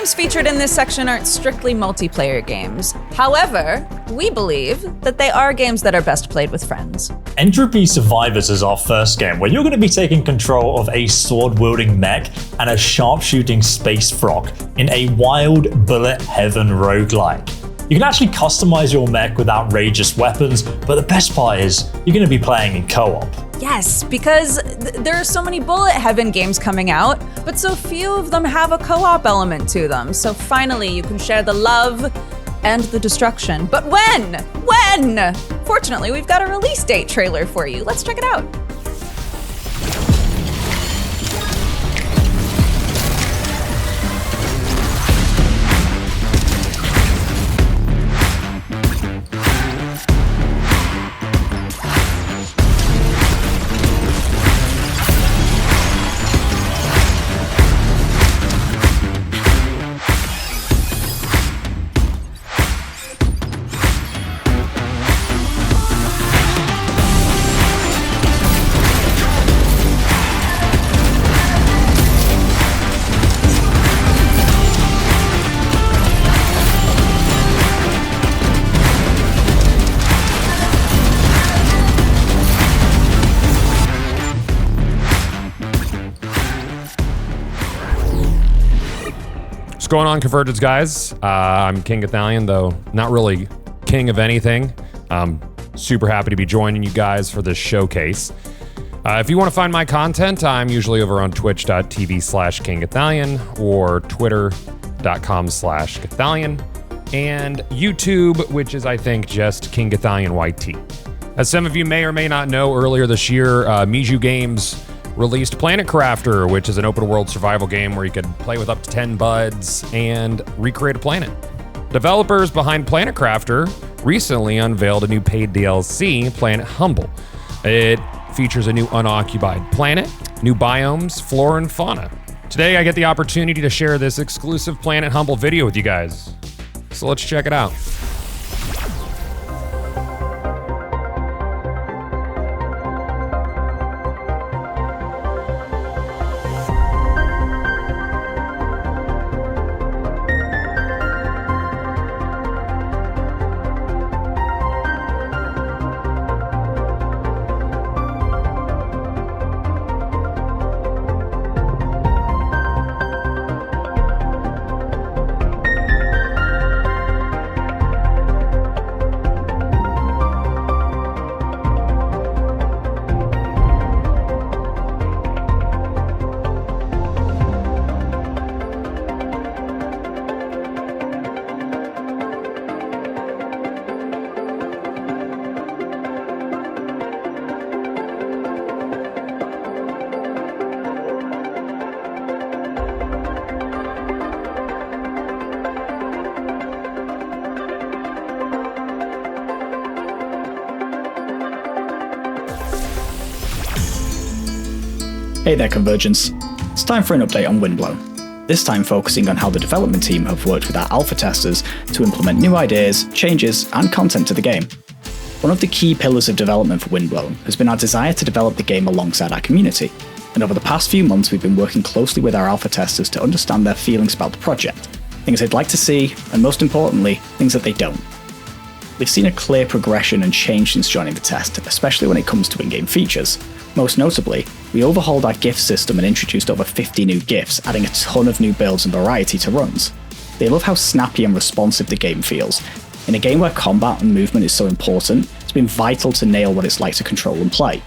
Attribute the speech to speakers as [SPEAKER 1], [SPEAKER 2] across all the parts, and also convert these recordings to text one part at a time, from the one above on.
[SPEAKER 1] games featured in this section aren't strictly multiplayer games. However, we believe that they are games that are best played with friends.
[SPEAKER 2] Entropy Survivors is our first game, where you're going to be taking control of a sword-wielding mech and a sharpshooting space frog in a wild bullet heaven roguelike. You can actually customize your mech with outrageous weapons, but the best part is you're going to be playing in co-op.
[SPEAKER 1] Yes, because there are so many bullet heaven games coming out, but so few of them have a co-op element to them. So finally, you can share the love and the destruction. But when? When? Fortunately, we've got a release date trailer for you. Let's check it out.
[SPEAKER 3] What's going on, Convergence guys? I'm King Ithalian, though not really king of anything. I'm super happy to be joining you guys for this showcase. If you want to find my content, I'm usually over on twitch.tv/King Ithalian or twitter.com/Ithalian and YouTube, which is, I think, just King Ithalian YT. As some of you may or may not know, earlier this year, Miju Games released Planet Crafter, which is an open world survival game where you could play with up to 10 buds and recreate a planet. Developers behind Planet Crafter recently unveiled a new paid DLC, Planet Humble. It features a new unoccupied planet, new biomes, flora, and fauna. Today, I get the opportunity to share this exclusive Planet Humble video with you guys. So let's check it out.
[SPEAKER 4] Hey there, Convergence. It's time for an update on Windblown. This time focusing on how the development team have worked with our alpha testers to implement new ideas, changes, and content to the game. One of the key pillars of development for Windblown has been our desire to develop the game alongside our community, and over the past few months we've been working closely with our alpha testers to understand their feelings about the project, things they'd like to see, and most importantly, things that they don't. We've seen a clear progression and change since joining the test, especially when it comes to in-game features. Most notably, we overhauled our gift system and introduced over 50 new gifts, adding a ton of new builds and variety to runs. They love how snappy and responsive the game feels. In a game where combat and movement is so important, it's been vital to nail what it's like to control and play.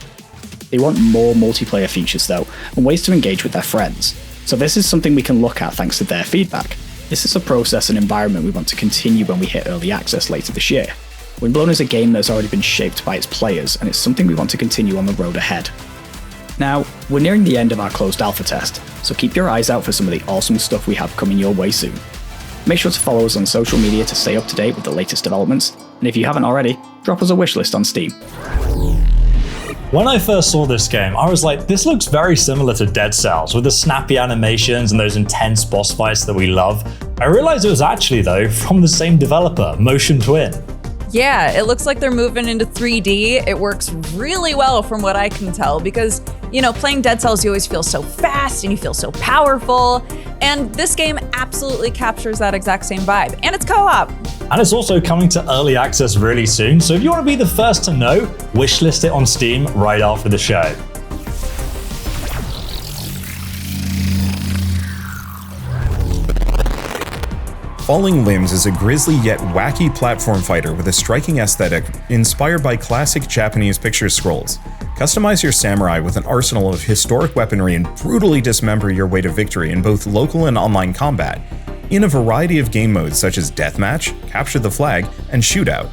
[SPEAKER 4] They want more multiplayer features though, and ways to engage with their friends. So this is something we can look at thanks to their feedback. This is a process and environment we want to continue when we hit early access later this year. Windblown is a game that has already been shaped by its players, and it's something we want to continue on the road ahead. Now, we're nearing the end of our closed alpha test, so keep your eyes out for some of the awesome stuff we have coming your way soon. Make sure to follow us on social media to stay up to date with the latest developments, and if you haven't already, drop us a wishlist on Steam.
[SPEAKER 2] When I first saw this game, I was like, this looks very similar to Dead Cells, with the snappy animations and those intense boss fights that we love. I realized it was actually, though, from the same developer, Motion Twin.
[SPEAKER 1] Yeah, it looks like they're moving into 3D. It works really well from what I can tell because, playing Dead Cells, you always feel so fast and you feel so powerful. And this game absolutely captures that exact same vibe. And it's co-op.
[SPEAKER 2] And it's also coming to early access really soon, so if you want to be the first to know, wishlist it on Steam right after the show.
[SPEAKER 5] Falling Limbs is a grisly yet wacky platform fighter with a striking aesthetic inspired by classic Japanese picture scrolls. Customize your samurai with an arsenal of historic weaponry and brutally dismember your way to victory in both local and online combat, in a variety of game modes such as Deathmatch, Capture the Flag, and Shootout.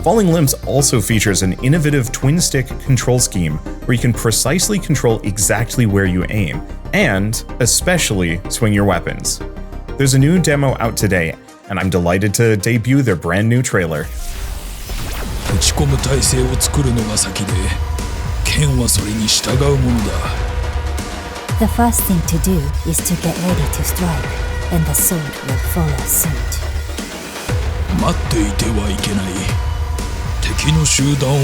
[SPEAKER 5] Falling Limbs also features an innovative twin-stick control scheme where you can precisely control exactly where you aim, and especially swing your weapons. There's a new demo out today, and I'm delighted to debut their brand new trailer.
[SPEAKER 6] 打ち込む体制を作るのが先で、剣はそれに従うものだ。
[SPEAKER 7] The first thing to do is to get ready to strike, and the sword will follow suit.
[SPEAKER 6] 待っていてはいけない。敵の集団を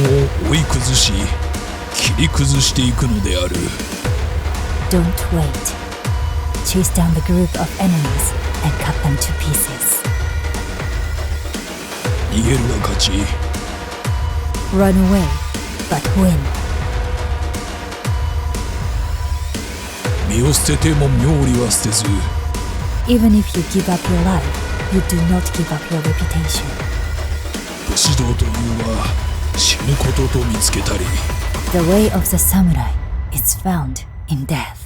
[SPEAKER 6] 追い崩し、切り崩していくのである。
[SPEAKER 7] Don't wait. Chase down the group of enemies and cut them to pieces.
[SPEAKER 6] 逃げるが勝ち。
[SPEAKER 7] Run away, but win.
[SPEAKER 6] 身を捨てても妙理は捨てず。
[SPEAKER 7] Even if you give up your life, you do not give up your reputation.
[SPEAKER 6] 武士道というは死ぬことと見つけたり。
[SPEAKER 7] The way of the samurai is found in death.